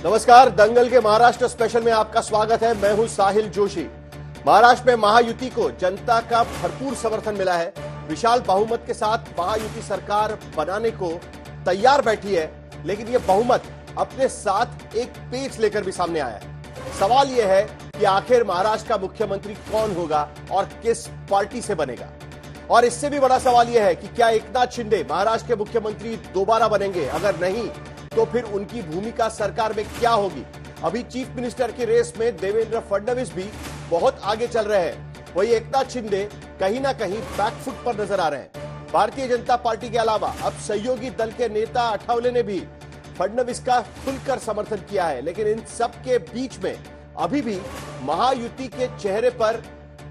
नमस्कार, दंगल के महाराष्ट्र स्पेशल में आपका स्वागत है। मैं हूं साहिल जोशी। महाराष्ट्र में महायुति को जनता का भरपूर समर्थन मिला है। विशाल बहुमत के साथ महायुति सरकार बनाने को तैयार बैठी है, लेकिन यह बहुमत अपने साथ एक पेच लेकर भी सामने आया है। सवाल यह है कि आखिर महाराष्ट्र का मुख्यमंत्री कौन होगा और किस पार्टी से बनेगा। और इससे भी बड़ा सवाल यह है कि क्या एकनाथ शिंदे महाराष्ट्र के मुख्यमंत्री दोबारा बनेंगे? अगर नहीं तो फिर उनकी भूमिका सरकार में क्या होगी? अभी चीफ मिनिस्टर की रेस में देवेंद्र फडणवीस भी बहुत आगे चल रहे हैं, वही एकनाथ शिंदे कहीं ना कहीं बैकफुट पर नजर आ रहे हैं। भारतीय जनता पार्टी के अलावा अब सहयोगी दल के नेता आठवले ने भी फडणवीस का खुलकर समर्थन किया है, लेकिन इन सब के बीच में अभी भी महायुति के चेहरे पर,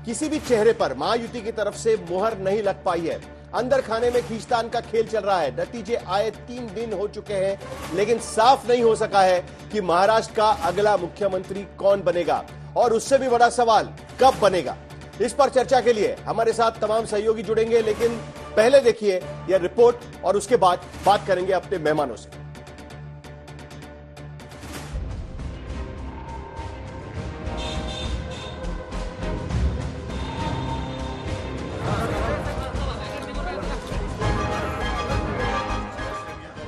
किसी भी चेहरे पर महायुति की तरफ से मुहर नहीं लग पाई है। अंदर खाने में खींचतान का खेल चल रहा है। नतीजे आए 3 दिन हो चुके हैं, लेकिन साफ नहीं हो सका है कि महाराष्ट्र का अगला मुख्यमंत्री कौन बनेगा, और उससे भी बड़ा सवाल कब बनेगा। इस पर चर्चा के लिए हमारे साथ तमाम सहयोगी जुड़ेंगे, लेकिन पहले देखिए यह रिपोर्ट और उसके बाद बात करेंगे अपने मेहमानों से।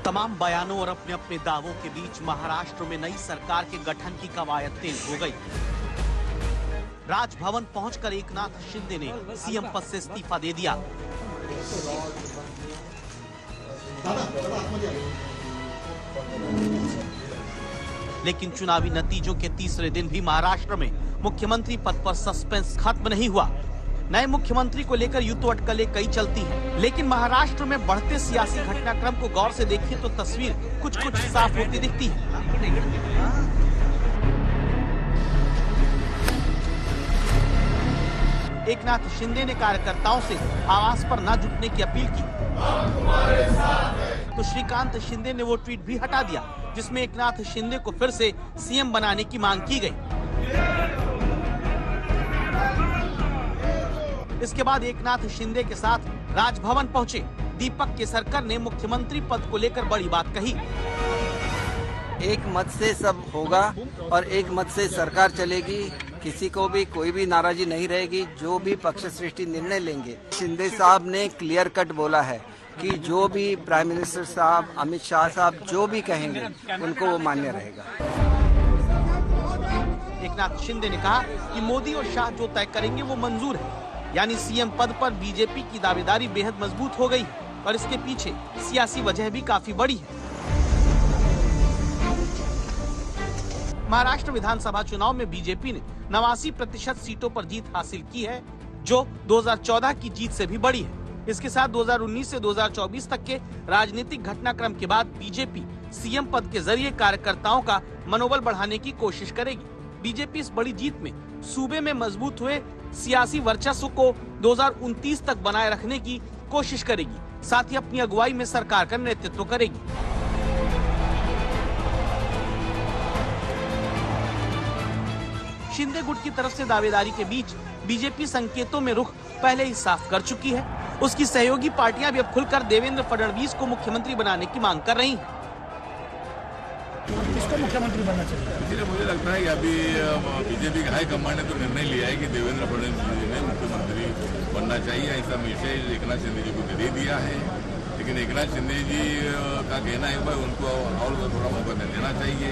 तमाम बयानों और अपने अपने दावों के बीच महाराष्ट्र में नई सरकार के गठन की कवायद तेज हो गई। राजभवन पहुंचकर एकनाथ शिंदे ने सीएम पद से इस्तीफा दे दिया। लेकिन चुनावी नतीजों के तीसरे दिन भी महाराष्ट्र में मुख्यमंत्री पद पर सस्पेंस खत्म नहीं हुआ। नए मुख्यमंत्री को लेकर यूं तो अटकलें कई चलती हैं, लेकिन महाराष्ट्र में बढ़ते सियासी घटनाक्रम को गौर से देखिए तो तस्वीर कुछ कुछ साफ होती दिखती है। एकनाथ शिंदे ने कार्यकर्ताओं से आवाज पर न जुटने की अपील की, तो श्रीकांत शिंदे ने वो ट्वीट भी हटा दिया जिसमें एकनाथ शिंदे को फिर से सीएम बनाने की मांग की गई। इसके बाद एकनाथ शिंदे के साथ राजभवन पहुंचे दीपक केसरकर ने मुख्यमंत्री पद को लेकर बड़ी बात कही। एक मत से सब होगा और एक मत से सरकार चलेगी, किसी को भी कोई भी नाराजी नहीं रहेगी। जो भी पक्ष सृष्टि निर्णय लेंगे, शिंदे साहब ने क्लियर कट बोला है कि जो भी प्राइम मिनिस्टर साहब, अमित शाह साहब जो भी कहेंगे उनको वो मान्य रहेगा। एकनाथ शिंदे ने कहा कि मोदी और शाह जो तय करेंगे वो मंजूर है, यानी सीएम पद पर बीजेपी की दावेदारी बेहद मजबूत हो गई है और इसके पीछे सियासी वजह भी काफी बड़ी है। महाराष्ट्र विधानसभा चुनाव में बीजेपी ने 89% सीटों पर जीत हासिल की है, जो 2014 की जीत से भी बड़ी है। इसके साथ 2019 से 2024 तक के राजनीतिक घटनाक्रम के बाद बीजेपी सीएम पद के जरिए कार्यकर्ताओं का मनोबल बढ़ाने की कोशिश करेगी। बीजेपी इस बड़ी जीत में सूबे में मजबूत हुए सियासी वर्चस्व को 2029 तक बनाए रखने की कोशिश करेगी, साथ ही अपनी अगुवाई में सरकार का नेतृत्व करेगी। शिंदे गुट की तरफ से दावेदारी के बीच बीजेपी संकेतों में रुख पहले ही साफ कर चुकी है। उसकी सहयोगी पार्टियां भी अब खुलकर देवेंद्र फडणवीस को मुख्यमंत्री बनाने की मांग कर रही हैं। किसको मुख्यमंत्री बनना चाहिए? इसलिए मुझे लगता है कि अभी बीजेपी का हाईकमान ने तो निर्णय लिया है कि देवेंद्र फडणवीस जी ने मुख्यमंत्री बनना चाहिए। ऐसा मैसेज एकनाथ शिंदे जी को दे दिया है, लेकिन एकनाथ शिंदे जी का कहना है भाई उनको और थोड़ा मौका देना चाहिए।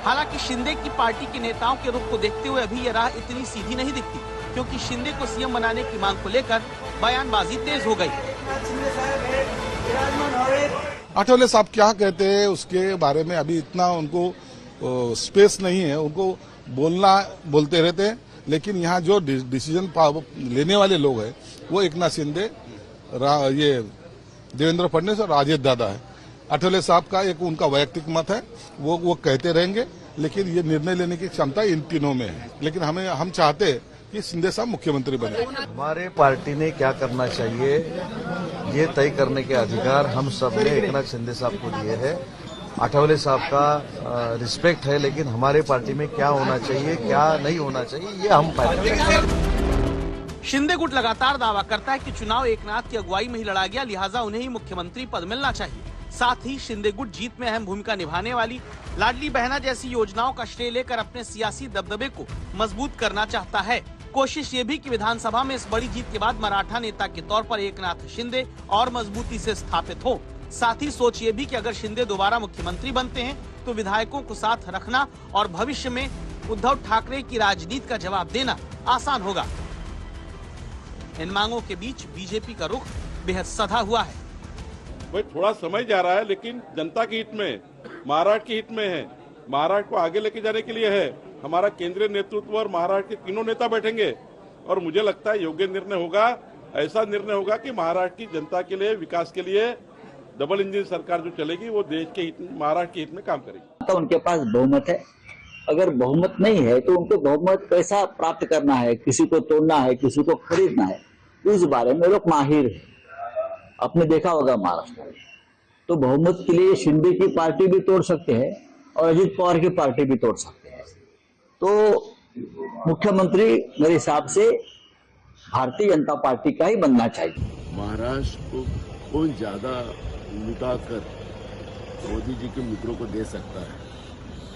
हालांकि शिंदे की पार्टी के नेताओं के रुख को देखते हुए अभी यह राह इतनी सीधी नहीं दिखती, क्योंकि शिंदे को सीएम बनाने की मांग को लेकर बयानबाजी तेज हो गई। आठवले साहब क्या कहते हैं उसके बारे में अभी इतना उनको स्पेस नहीं है। उनको बोलते रहते हैं, लेकिन यहाँ जो डिसीजन लेने वाले लोग हैं वो एकनाथ शिंदे, ये देवेंद्र फडणवीस और राजेश दादा है। आठवले साहब का एक उनका वैयक्तिक मत है, वो कहते रहेंगे, लेकिन ये निर्णय लेने की क्षमता इन तीनों में है। लेकिन हम चाहते हैं कि शिंदे साहब मुख्यमंत्री बने। हमारे पार्टी ने क्या करना चाहिए ये तय करने के अधिकार हम सब ने एकनाथ शिंदे साहब को दिए हैं। आठवले साहब का रिस्पेक्ट है, लेकिन हमारे पार्टी में क्या होना चाहिए क्या नहीं होना चाहिए ये हम पाएंगे। शिंदे गुट लगातार दावा करता है कि चुनाव एकनाथ की अगुवाई में ही लड़ा गया, लिहाजा उन्हें ही मुख्यमंत्री पद मिलना चाहिए। साथ ही शिंदे गुट जीत में अहम भूमिका निभाने वाली लाडली बहना जैसी योजनाओं का श्रेय लेकर अपने सियासी दबदबे को मजबूत करना चाहता है। कोशिश ये भी कि विधानसभा में इस बड़ी जीत के बाद मराठा नेता के तौर पर एकनाथ शिंदे और मजबूती से स्थापित हो। साथ ही सोच ये भी कि अगर शिंदे दोबारा मुख्यमंत्री बनते हैं तो विधायकों को साथ रखना और भविष्य में उद्धव ठाकरे की राजनीति का जवाब देना आसान होगा। इन मांगों के बीच बीजेपी का रुख बेहद सधा हुआ है। भाई थोड़ा समय जा रहा है, लेकिन जनता के हित में, महाराष्ट्र के हित में है। महाराष्ट्र को आगे लेके जाने के लिए है। हमारा केंद्रीय नेतृत्व और महाराष्ट्र के तीनों नेता बैठेंगे और मुझे लगता है योग्य निर्णय होगा। ऐसा निर्णय होगा कि महाराष्ट्र की जनता के लिए, विकास के लिए डबल इंजन सरकार जो चलेगी वो देश के हित, महाराष्ट्र के हित में काम करेगी। तो उनके पास बहुमत है। अगर बहुमत नहीं है तो उनको बहुमत कैसा प्राप्त करना है, किसी को तोड़ना है, किसी को खरीदना है, इस बारे में लोग माहिर है। आपने देखा होगा महाराष्ट्र में तो बहुमत के लिए शिंदे की पार्टी भी तोड़ सकते हैं और अजित पवार की पार्टी भी तोड़ सकते हैं। तो मुख्यमंत्री मेरे हिसाब से भारतीय जनता पार्टी का ही बनना चाहिए। महाराष्ट्र को ज्यादा लुटाकर मोदी जी के मित्रों को दे सकता है,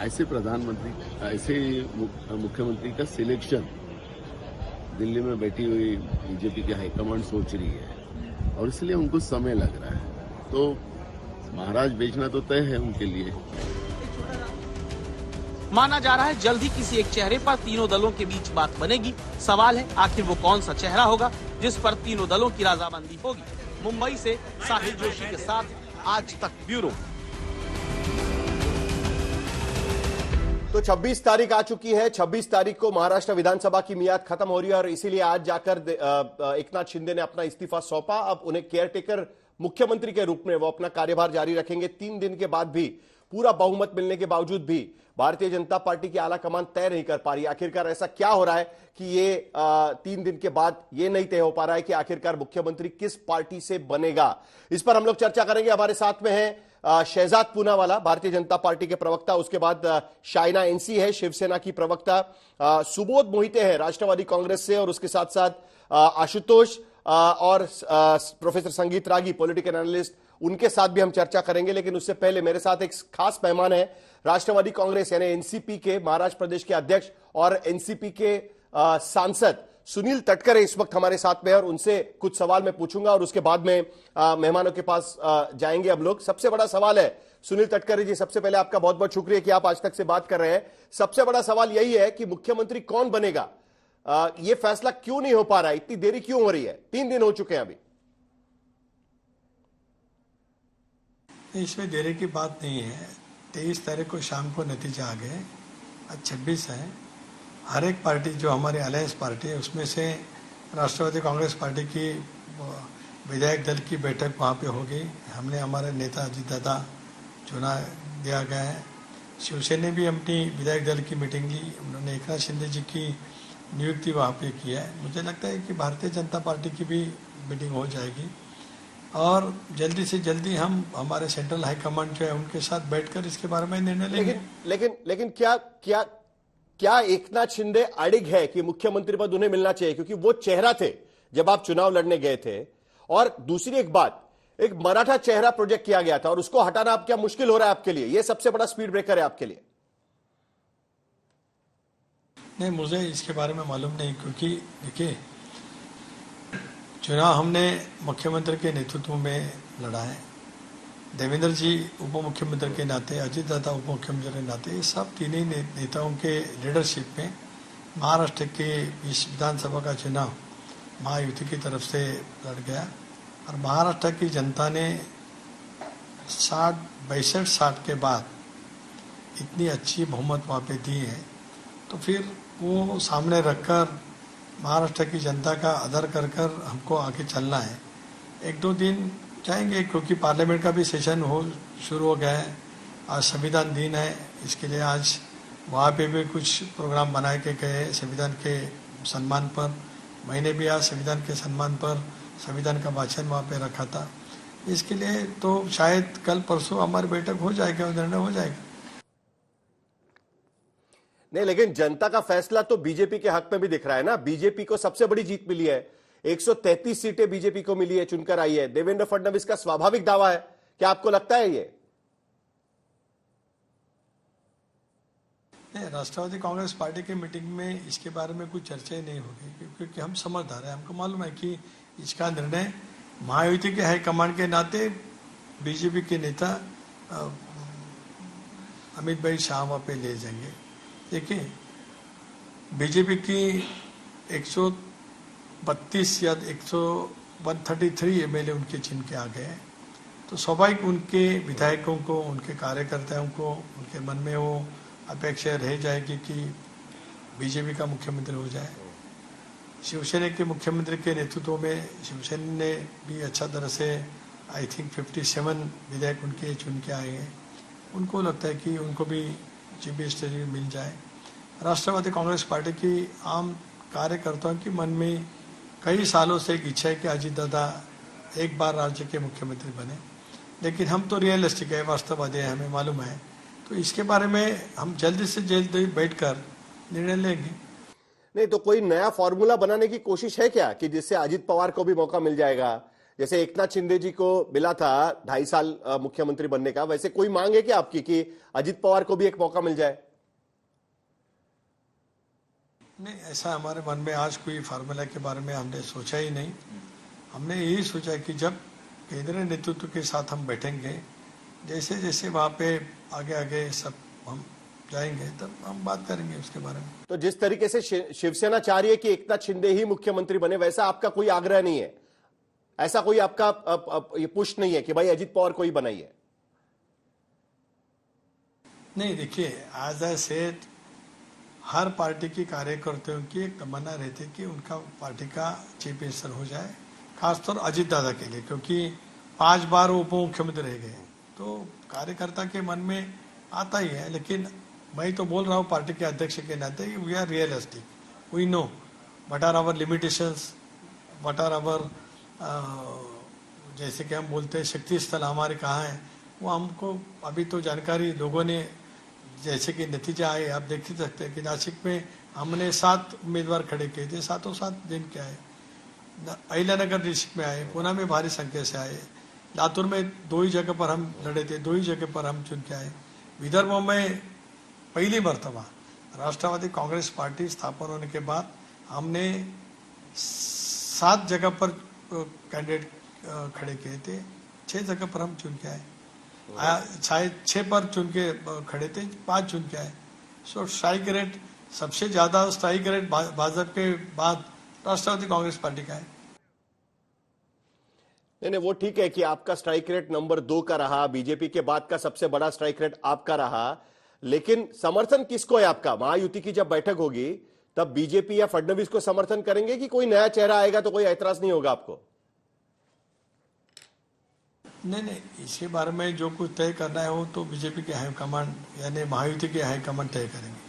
ऐसे प्रधानमंत्री, ऐसे मुख्यमंत्री का सिलेक्शन दिल्ली में बैठी हुई बीजेपी की हाईकमांड सोच रही है और इसलिए उनको समय लग रहा है। तो महाराष्ट्र बेचना तो तय है उनके लिए। माना जा रहा है जल्द ही किसी एक चेहरे पर तीनों दलों के बीच बात बनेगी। सवाल है आखिर वो कौन सा चेहरा होगा जिस पर तीनों दलों की रजामंदी होगी। मुंबई से साहिल जोशी के साथ आज तक ब्यूरो। तो 26 तारीख आ चुकी है। 26 तारीख को महाराष्ट्र विधानसभा की मियाद खत्म हो रही है और इसीलिए आज जाकर एकनाथ शिंदे ने अपना इस्तीफा सौंपा। अब उन्हें केयरटेकर मुख्यमंत्री के रूप में वो अपना कार्यभार जारी रखेंगे। 3 दिन के बाद भी, पूरा बहुमत मिलने के बावजूद भी भारतीय जनता पार्टी की आला कमान तय नहीं कर पा रही। आखिरकार ऐसा क्या हो रहा है कि ये 3 दिन के बाद ये नहीं तय हो पा रहा है कि आखिरकार मुख्यमंत्री किस पार्टी से बनेगा। इस पर हम लोग चर्चा करेंगे। हमारे साथ में है शहजाद पूनावाला, भारतीय जनता पार्टी के प्रवक्ता। उसके बाद शाइना एनसी है, शिवसेना की प्रवक्ता। सुबोध मोहिते हैं राष्ट्रवादी कांग्रेस से, और उसके साथ साथ आशुतोष और प्रोफेसर संगीत रागी, पॉलिटिकल एनालिस्ट, उनके साथ भी हम चर्चा करेंगे। लेकिन उससे पहले मेरे साथ एक खास मेहमान है राष्ट्रवादी कांग्रेस यानी एनसीपी के महाराष्ट्र प्रदेश के अध्यक्ष और एनसीपी के सांसद सुनील तटकरे इस वक्त हमारे साथ में है और उनसे कुछ सवाल मैं पूछूंगा और उसके बाद में मेहमानों के पास जाएंगे। अब लोग, सबसे बड़ा सवाल है सुनील तटकरे जी, सबसे पहले आपका बहुत बहुत शुक्रिया कि आप आज तक से बात कर रहे हैं। सबसे बड़ा सवाल यही है कि मुख्यमंत्री कौन बनेगा, यह फैसला क्यों नहीं हो पा रहा है, इतनी देरी क्यों हो रही है? 3 दिन हो चुके हैं अभी। इसमें देरी की बात नहीं है। 23 तारीख को शाम को नतीजा आ गए, आज 26 है। हर एक पार्टी जो हमारी अलायंस पार्टी है उसमें से राष्ट्रवादी कांग्रेस पार्टी की विधायक दल की बैठक वहाँ पे होगी। हमने हमारे नेता अजित दादा चुना दिया गया है। शिवसेना ने भी अपनी विधायक दल की मीटिंग ली, उन्होंने एकनाथ शिंदे जी की नियुक्ति वहाँ पे की है। मुझे लगता है कि भारतीय जनता पार्टी की भी मीटिंग हो जाएगी और जल्दी से जल्दी हम हमारे सेंट्रल हाईकमांड जो है उनके साथ बैठकर इसके बारे में निर्णय लेंगे। लेकिन क्या एकनाथ शिंदे अड़िग है कि मुख्यमंत्री पद उन्हें मिलना चाहिए, क्योंकि वो चेहरा थे जब आप चुनाव लड़ने गए थे? और दूसरी एक बात, एक मराठा चेहरा प्रोजेक्ट किया गया था और उसको हटाना अब क्या मुश्किल हो रहा है आपके लिए? यह सबसे बड़ा स्पीड ब्रेकर है आपके लिए? नहीं, मुझे इसके बारे में मालूम नहीं, क्योंकि देखिए चुनाव हमने मुख्यमंत्री के नेतृत्व में लड़ा है। देवेंद्र जी उप मुख्यमंत्री के नाते, अजित दादा उप मुख्यमंत्री के नाते, ये सब तीनों नेताओं के लीडरशिप में महाराष्ट्र के इस विधानसभा का चुनाव महायुति की तरफ से लड़ गया और महाराष्ट्र की जनता ने 62 के बाद इतनी अच्छी बहुमत वहाँ पे दी है। तो फिर वो सामने रखकर महाराष्ट्र की जनता का आदर कर कर हमको आगे चलना है। 1-2 दिन जाएंगे क्योंकि पार्लियामेंट का भी सेशन शुरू हो गया है। आज संविधान दिन है, इसके लिए आज वहाँ पे भी कुछ प्रोग्राम बनाए के गए संविधान के सम्मान पर। मैंने भी आज संविधान के सम्मान पर संविधान का वाचन वहाँ पे रखा था। इसके लिए तो शायद कल परसों हमारी बैठक हो जाएगी और निर्णय हो जाएगा। नहीं, लेकिन जनता का फैसला तो बीजेपी के हक में भी दिख रहा है ना। बीजेपी को सबसे बड़ी जीत मिली है, 133 सीटें बीजेपी को मिली है, चुनकर आई है। देवेंद्र फडणवीस का स्वाभाविक दावा है क्या आपको लगता है ये? नहीं, राष्ट्रवादी कांग्रेस पार्टी की मीटिंग में इसके बारे में कुछ चर्चा ही नहीं होगी, क्योंकि हम समझदार हैं। हमको मालूम है कि इसका निर्णय महायुति के हाईकमांड के नाते बीजेपी के नेता अमित भाई शाह वहाँ पे ले जाएंगे। देखिए, बीजेपी की 132 या 133 एमएलए उनके चिन्ह के आ गए, तो स्वाभाविक उनके विधायकों को, उनके कार्यकर्ताओं को, उनके मन में वो अपेक्षा रह जाएगी कि बीजेपी का मुख्यमंत्री हो जाए। शिवसेना के मुख्यमंत्री के नेतृत्व में शिवसेना ने भी अच्छा तरह से आई थिंक 57 विधायक उनके चुन के आए हैं। उनको लगता है कि उनको भी चीफ मिनिस्टर मिल जाए। राष्ट्रवादी कांग्रेस पार्टी की आम कार्यकर्ताओं के मन में कई सालों से एक इच्छा है कि अजीत दादा एक बार राज्य के मुख्यमंत्री बने, लेकिन हम तो रियलिस्टिक है, वास्तववादी है, हमें मालूम है। तो इसके बारे में हम जल्दी से जल्दी बैठकर निर्णय लेंगे। नहीं तो कोई नया फॉर्मूला बनाने की कोशिश है क्या कि जिससे अजित पवार को भी मौका मिल जाएगा? जैसे एकनाथ शिंदे जी को मिला था 2.5 साल मुख्यमंत्री बनने का, वैसे कोई मांग है क्या आपकी कि अजित पवार को भी एक मौका मिल जाए? नहीं, ऐसा हमारे मन में आज कोई फार्मूला के बारे में हमने सोचा ही नहीं। हमने यही सोचा कि जब केंद्रीय नेतृत्व के साथ हम बैठेंगे, जैसे जैसे वहाँ पे आगे आगे सब हम जाएंगे, तब हम बात करेंगे उसके बारे में। तो जिस तरीके से शिवसेना चाह रही है कि एकनाथ शिंदे ही मुख्यमंत्री बने, वैसा आपका कोई आग्रह नहीं है? ऐसा कोई आपका ये पुश नहीं है कि भाई अजित पवार को ही बनाइए? नहीं, देखिए, एज आई सेड, हर पार्टी की कार्यकर्ताओं की एक तमन्ना रहती है कि उनका पार्टी का चीफ मिनिस्टर हो जाए, खासतौर अजित दादा के लिए, क्योंकि 5 बार वो उप मुख्यमंत्री रह गए। तो कार्यकर्ता के मन में आता ही है। लेकिन मैं तो बोल रहा हूँ पार्टी के अध्यक्ष के नाते, we are realistic, we know what are our limitations, what are our, जैसे कि हम बोलते हैं शक्ति स्थल हमारे कहाँ है, वो हमको अभी तो जानकारी लोगों ने, जैसे कि नतीजा आए आप देख ही सकते हैं कि नासिक में हमने 7 उम्मीदवार खड़े किए थे, 7 दिन के आए, अहिल्यानगर डिस्ट्रिक्ट में आए, पुणे में भारी संख्या से आए, लातूर में 2 ही जगह पर हम लड़े थे, 2 ही जगह पर हम चुन के आए। विदर्भ में पहली मर्तबा राष्ट्रवादी कांग्रेस पार्टी स्थापन होने के बाद हमने 7 जगह पर कैंडिडेट खड़े किए थे, 6 जगह पर हम चुन के आए, शायद 6 पर चुन के खड़े थे, 5 चुन के आए। सो स्ट्राइक रेट, सबसे ज्यादा स्ट्राइक रेट भाजपा के बाद राष्ट्रवादी कांग्रेस पार्टी का है। नहीं, वो ठीक है कि आपका स्ट्राइक रेट नंबर 2 का रहा, बीजेपी के बाद का सबसे बड़ा स्ट्राइक रेट आपका रहा, लेकिन समर्थन किसको है आपका? महायुति की जब बैठक होगी तब बीजेपी या फडणवीस को समर्थन करेंगे कि कोई नया चेहरा आएगा तो कोई ऐतराज नहीं होगा आपको? नहीं, इसके बारे में जो कुछ तय करना है वो तो बीजेपी के हाईकमांड यानी महायुति के हाईकमांड तय करेंगे।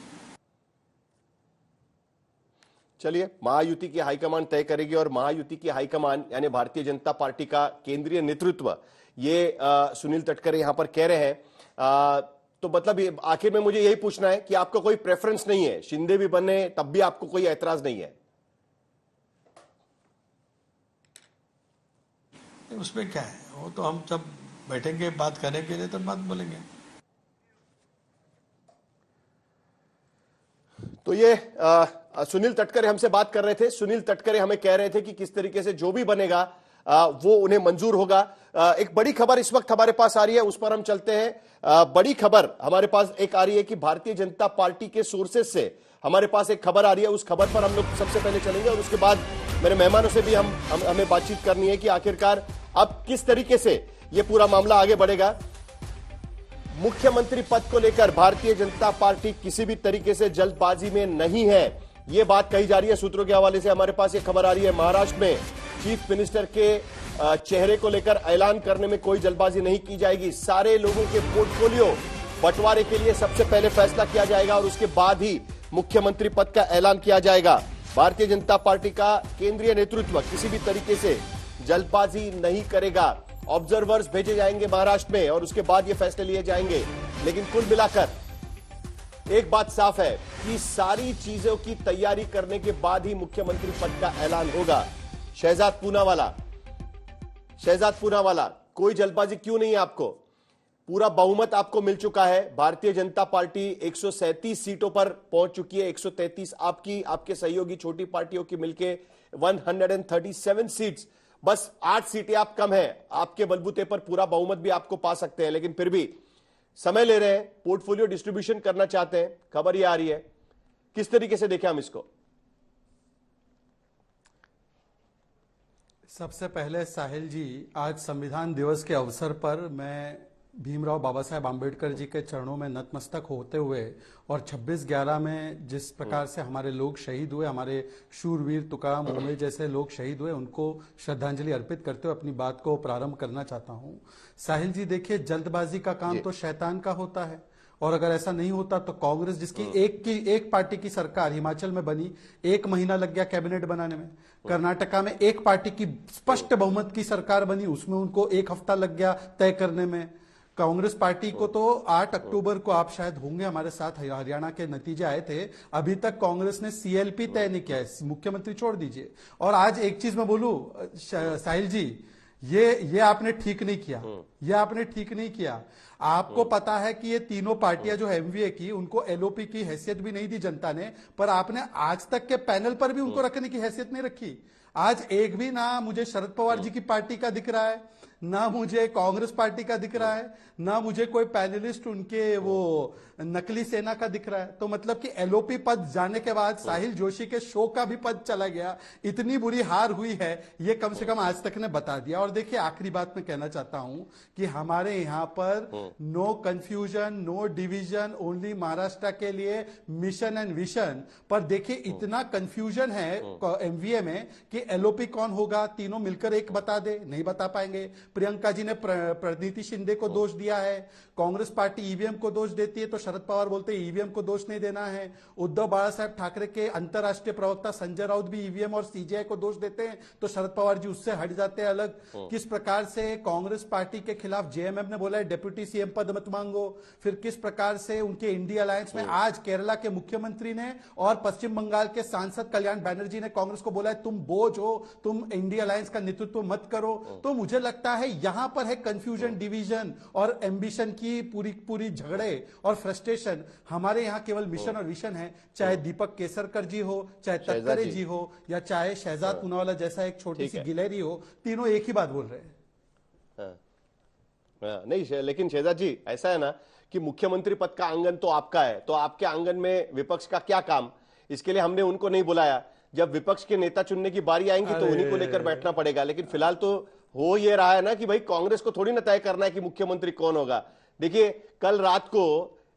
चलिए, महायुति की हाईकमांड तय करेगी और महायुति की हाईकमांड यानी भारतीय जनता पार्टी का केंद्रीय नेतृत्व, ये सुनील तटकरे यहां पर कह रहे हैं। तो मतलब आखिर में मुझे यही पूछना है कि आपका कोई प्रेफरेंस नहीं है, शिंदे भी बने तब भी आपको कोई ऐतराज नहीं है? उसमें क्या है, वो तो हम जब बैठेंगे बात करने के लिए तब बात बोलेंगे। तो ये सुनील तटकरे हमसे बात कर रहे थे। सुनील तटकरे हमें कह रहे थे कि किस तरीके से जो भी बनेगा वो उन्हें मंजूर होगा। एक बड़ी खबर इस वक्त हमारे पास आ रही है, उस पर हम चलते हैं। बड़ी खबर हमारे पास एक आ रही है कि भारतीय जनता पार्टी के सोर्सेज से हमारे पास एक खबर आ रही है, उस खबर पर हम लोग सबसे पहले चलेंगे और उसके बाद मेरे मेहमानों से भी हमें बातचीत करनी है कि आखिरकार अब किस तरीके से ये पूरा मामला आगे बढ़ेगा। मुख्यमंत्री पद को लेकर भारतीय जनता पार्टी किसी भी तरीके से जल्दबाजी में नहीं है, ये बात कही जा रही है। सूत्रों के हवाले से हमारे पास एक खबर आ रही है, महाराष्ट्र में चीफ मिनिस्टर के चेहरे को लेकर ऐलान करने में कोई जल्दबाजी नहीं की जाएगी। सारे लोगों के पोर्टफोलियो बंटवारे के लिए सबसे पहले फैसला किया जाएगा और उसके बाद ही मुख्यमंत्री पद का ऐलान किया जाएगा। भारतीय जनता पार्टी का केंद्रीय नेतृत्व किसी भी तरीके से जल्दबाजी नहीं करेगा। ऑब्जर्वर्स भेजे जाएंगे महाराष्ट्र में और उसके बाद ये फैसले लिए जाएंगे। लेकिन कुल मिलाकर एक बात साफ है कि सारी चीजों की तैयारी करने के बाद ही मुख्यमंत्री पद का ऐलान होगा। शहजाद पूनावाला कोई जल्दबाजी क्यों नहीं है आपको? पूरा बहुमत आपको मिल चुका है। भारतीय जनता पार्टी 137 सीटों पर पहुंच चुकी है, 133 आपकी, आपके सहयोगी छोटी पार्टियों की मिलके 137 सीट्स। बस 8 सीटें आप कम है, आपके बलबूते पर पूरा बहुमत भी आपको पा सकते हैं, लेकिन फिर भी समय ले रहे हैं, पोर्टफोलियो डिस्ट्रीब्यूशन करना चाहते हैं। खबर यह आ रही है, किस तरीके से देखें हम इसको? सबसे पहले साहिल जी, आज संविधान दिवस के अवसर पर मैं भीमराव बाबा साहेब आम्बेडकर जी के चरणों में नतमस्तक होते हुए और 26/11 में जिस प्रकार से हमारे लोग शहीद हुए, हमारे शूरवीर तुकाराम ओंबे जैसे लोग शहीद हुए, उनको श्रद्धांजलि अर्पित करते हुए अपनी बात को प्रारंभ करना चाहता हूं। साहिल जी देखिए, जल्दबाजी का काम तो शैतान का होता है, और अगर ऐसा नहीं होता तो कांग्रेस जिसकी एक पार्टी की सरकार हिमाचल में बनी, 1 महीना लग गया कैबिनेट बनाने में। कर्नाटका में एक पार्टी की स्पष्ट बहुमत की सरकार बनी, उसमें उनको 1 हफ्ता लग गया तय करने में। कांग्रेस पार्टी को तो 8 अक्टूबर को, आप शायद होंगे हमारे साथ, हरियाणा के नतीजे आए थे, अभी तक कांग्रेस ने सीएलपी तय नहीं किया है, मुख्यमंत्री छोड़ दीजिए। और आज एक चीज मैं बोलूं साहिल जी, ये आपने ठीक नहीं किया, ये आपने ठीक नहीं किया। आपको पता है कि ये तीनों पार्टियां जो एमवीए की, उनको एलओपी की हैसियत भी नहीं दी जनता ने, पर आपने आज तक के पैनल पर भी उनको रखने की हैसियत नहीं रखी। आज एक भी ना मुझे शरद पवार जी की पार्टी का दिख रहा है, ना मुझे कांग्रेस पार्टी का दिख रहा है, ना मुझे कोई पैनलिस्ट उनके वो नकली सेना का दिख रहा है। तो मतलब कि एलओपी पद जाने के बाद साहिल जोशी के शो का भी पद चला गया। इतनी बुरी हार हुई है, ये कम से कम आज तक ने बता दिया। और देखिए, आखिरी बात मैं कहना चाहता हूं कि हमारे यहां पर no confusion, no division, only Maharashtra के लिए मिशन एंड विशन। पर देखिए, इतना कंफ्यूजन है एमवीए में कि एलओपी कौन होगा, तीनों मिलकर एक बता दे, नहीं बता पाएंगे। प्रियंका जी ने प्रणीति शिंदे को दोष दिया है, कांग्रेस पार्टी ईवीएम को दोष देती है, तो शरद पवार बोलते हैं ईवीएम को दोष नहीं देना है। उद्धव बाला साहब ठाकरे के अंतरराष्ट्रीय प्रवक्ता संजय राउत भी ईवीएम और सीजीआई को दोष देते हैं, तो शरद पवार जी उससे हट जाते हैं अलग। किस प्रकार से कांग्रेस पार्टी के खिलाफ जेएमएम ने बोला है डिप्टी सीएम पद मत मांगो, फिर किस प्रकार से उनके इंडिया अलायंस में आज केरला के मुख्यमंत्री ने और पश्चिम बंगाल के सांसद कल्याण बैनर्जी ने कांग्रेस को बोला है तुम बोझ हो, तुम इंडिया अलायंस का नेतृत्व मत करो। तो मुझे लगता है यहां पर है कंफ्यूजन, डिवीजन और एम्बिशन की पूरी झगड़े और फ्रस्ट्रेशन। हमारे यहां केवल मिशन और विशन है, चाहे दीपक केसरकर जी हो, चाहे तटकरे जी हो, या चाहे शहजाद पूनावाला जैसा एक छोटी सी गिलहरी हो, तीनों एक ही बात बोल रहे हैं। नहीं, लेकिन शहजाद जी ऐसा है ना कि मुख्यमंत्री पद का आंगन तो आपका है, तो आपके आंगन में विपक्ष का क्या काम? इसके लिए हमने उनको नहीं बुलाया। जब विपक्ष के नेता चुनने की बारी आएंगी तो उन्हीं को लेकर बैठना पड़ेगा। लेकिन फिलहाल तो हो ये रहा है ना कि भाई कांग्रेस को थोड़ी ना तय करना है कि मुख्यमंत्री कौन होगा। देखिए, कल रात को